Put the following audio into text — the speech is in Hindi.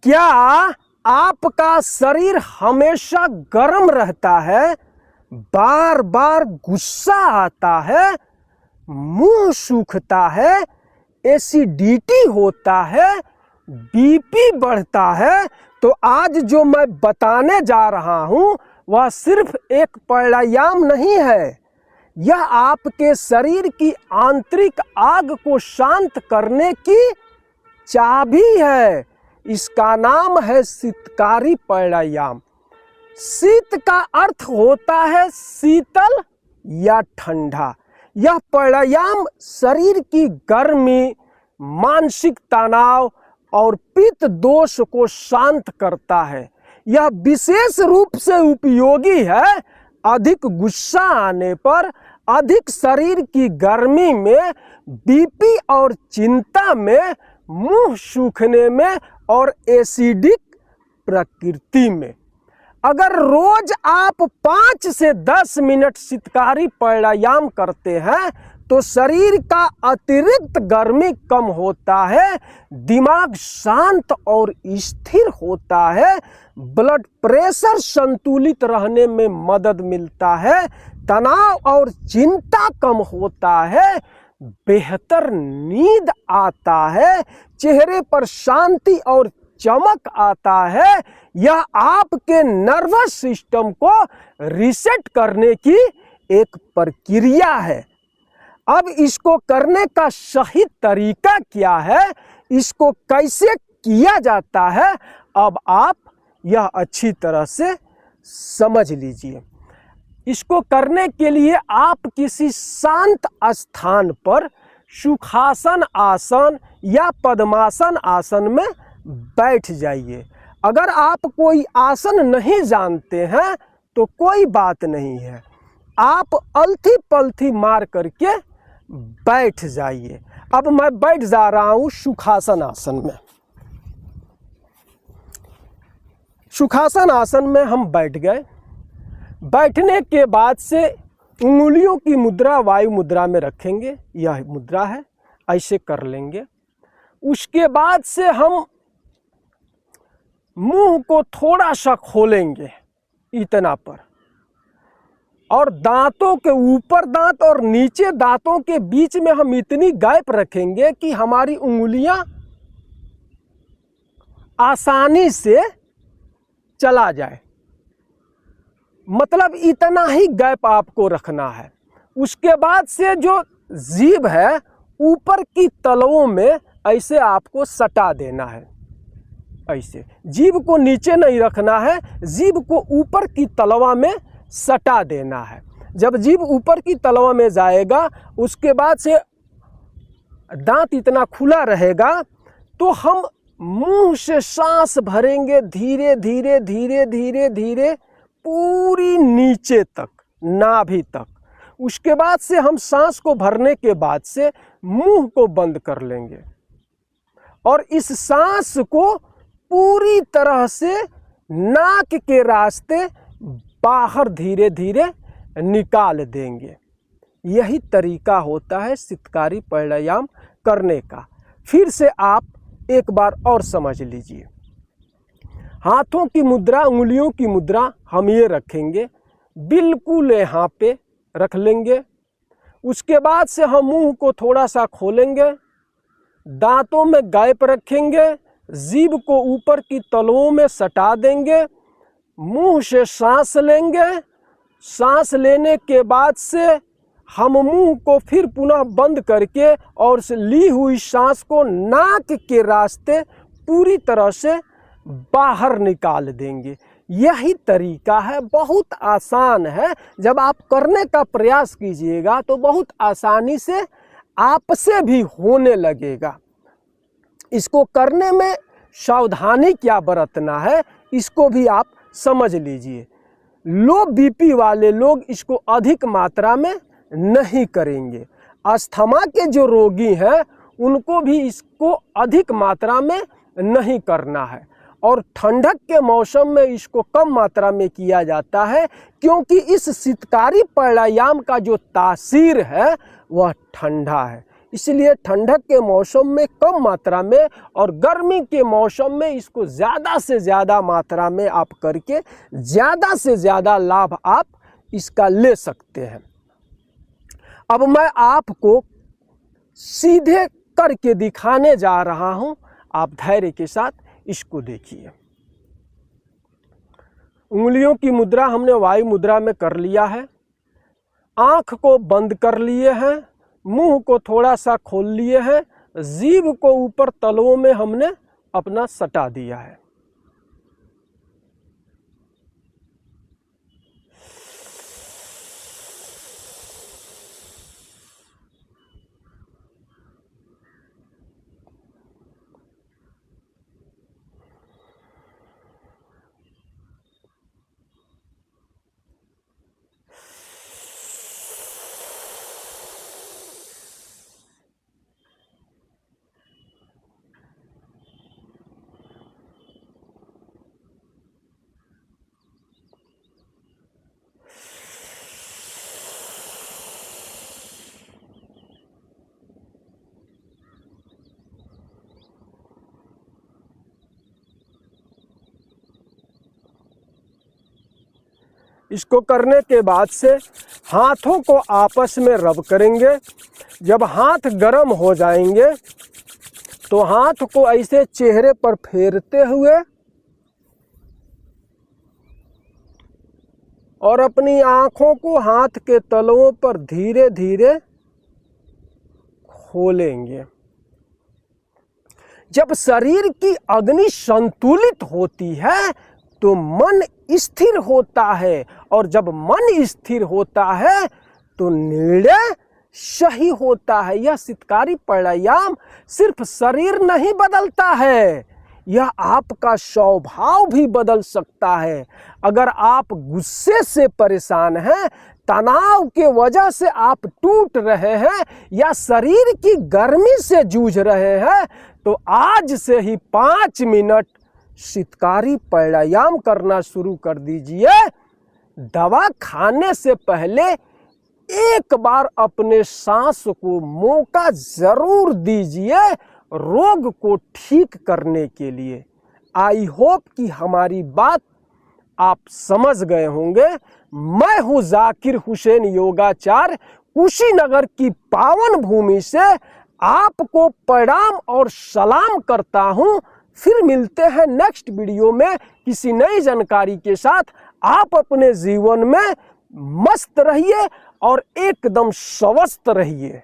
क्या आपका शरीर हमेशा गर्म रहता है, बार बार गुस्सा आता है, मुंह सूखता है, एसिडिटी होता है, बीपी बढ़ता है? तो आज जो मैं बताने जा रहा हूं वह सिर्फ एक प्राणायाम नहीं है, यह आपके शरीर की आंतरिक आग को शांत करने की चाबी है। इसका नाम है शीतकारी प्राणायाम। शीत का अर्थ होता है शीतल या ठंडा। यह प्राणायाम शरीर की गर्मी, मानसिक तनाव और पित्त दोष को शांत करता है। यह विशेष रूप से उपयोगी है अधिक गुस्सा आने पर, अधिक शरीर की गर्मी में, बीपी और चिंता में, मुंह सूखने में और एसिडिक प्रकृति में। अगर रोज आप 5 से 10 मिनट शीतकारी प्राणायाम करते हैं तो शरीर का अतिरिक्त गर्मी कम होता है, दिमाग शांत और स्थिर होता है, ब्लड प्रेशर संतुलित रहने में मदद मिलता है, तनाव और चिंता कम होता है, बेहतर नींद आता है, चेहरे पर शांति और चमक आता है। यह आपके नर्वस सिस्टम को रीसेट करने की एक प्रक्रिया है। अब इसको करने का सही तरीका क्या है, इसको कैसे किया जाता है, अब आप यह अच्छी तरह से समझ लीजिए। इसको करने के लिए आप किसी शांत स्थान पर सुखासन आसन या पद्मासन आसन में बैठ जाइए। अगर आप कोई आसन नहीं जानते हैं तो कोई बात नहीं है, आप अलथी पलथी मार करके बैठ जाइए। अब मैं बैठ जा रहा हूँ सुखासन आसन में। सुखासन आसन में हम बैठ गए। बैठने के बाद से उंगलियों की मुद्रा वायु मुद्रा में रखेंगे, यह मुद्रा है, ऐसे कर लेंगे। उसके बाद से हम मुंह को थोड़ा सा खोलेंगे इतना पर, और दांतों के ऊपर दांत और नीचे दांतों के बीच में हम इतनी गैप रखेंगे कि हमारी उंगलियां आसानी से चला जाए। मतलब इतना ही गैप आपको रखना है। उसके बाद से जो जीभ है ऊपर की तलवों में ऐसे आपको सटा देना है। ऐसे जीभ को नीचे नहीं रखना है, जीभ को ऊपर की तलवा में सटा देना है। जब जीभ ऊपर की तलवा में जाएगा उसके बाद से दांत इतना खुला रहेगा तो हम मुंह से सांस भरेंगे धीरे धीरे धीरे धीरे धीरे पूरी नीचे तक, नाभि तक। उसके बाद से हम सांस को भरने के बाद से मुंह को बंद कर लेंगे और इस सांस को पूरी तरह से नाक के रास्ते बाहर धीरे धीरे निकाल देंगे। यही तरीका होता है शीतकारी प्राणायाम करने का। फिर से आप एक बार और समझ लीजिए। हाथों की मुद्रा, उंगलियों की मुद्रा हम ये रखेंगे, बिल्कुल यहाँ पे रख लेंगे। उसके बाद से हम मुंह को थोड़ा सा खोलेंगे, दांतों में गैप रखेंगे, जीभ को ऊपर की तलवों में सटा देंगे, मुंह से सांस लेंगे। सांस लेने के बाद से हम मुंह को फिर पुनः बंद करके और ली हुई सांस को नाक के रास्ते पूरी तरह से बाहर निकाल देंगे। यही तरीका है, बहुत आसान है। जब आप करने का प्रयास कीजिएगा तो बहुत आसानी से आपसे भी होने लगेगा। इसको करने में सावधानी क्या बरतना है इसको भी आप समझ लीजिए। लो बीपी वाले लोग इसको अधिक मात्रा में नहीं करेंगे। अस्थमा के जो रोगी हैं उनको भी इसको अधिक मात्रा में नहीं करना है। और ठंडक के मौसम में इसको कम मात्रा में किया जाता है, क्योंकि इस शीतकारी प्राणायाम का जो तासीर है वह ठंडा है। इसलिए ठंडक के मौसम में कम मात्रा में और गर्मी के मौसम में इसको ज़्यादा से ज़्यादा मात्रा में आप करके ज़्यादा से ज़्यादा लाभ आप इसका ले सकते हैं। अब मैं आपको सीधे करके दिखाने जा रहा हूं, आप धैर्य के साथ इसको देखिए। उंगलियों की मुद्रा हमने वायु मुद्रा में कर लिया है, आँख को बंद कर लिए हैं, मुंह को थोड़ा सा खोल लिए हैं, जीभ को ऊपर तलवों में हमने अपना सटा दिया है। इसको करने के बाद से हाथों को आपस में रब करेंगे। जब हाथ गर्म हो जाएंगे तो हाथ को ऐसे चेहरे पर फेरते हुए और अपनी आंखों को हाथ के तलवों पर धीरे धीरे खोलेंगे। जब शरीर की अग्नि संतुलित होती है तो मन स्थिर होता है, और जब मन स्थिर होता है तो निर्णय सही होता है। यह शितकारी प्राणायाम सिर्फ शरीर नहीं बदलता है, यह आपका स्वभाव भी बदल सकता है। अगर आप गुस्से से परेशान हैं, तनाव के वजह से आप टूट रहे हैं या शरीर की गर्मी से जूझ रहे हैं, तो आज से ही 5 मिनट शितकारी प्राणायाम करना शुरू कर दीजिए। दवा खाने से पहले एक बार अपने सांस को मौका जरूर दीजिए रोग को ठीक करने के लिए। आई होप कि हमारी बात आप समझ गए होंगे। मैं हूं जाकिर हुसैन योगाचार्य, कुशीनगर की पावन भूमि से आपको प्रणाम और सलाम करता हूं। फिर मिलते हैं नेक्स्ट वीडियो में किसी नई जानकारी के साथ। आप अपने जीवन में मस्त रहिए और एकदम स्वस्थ रहिए।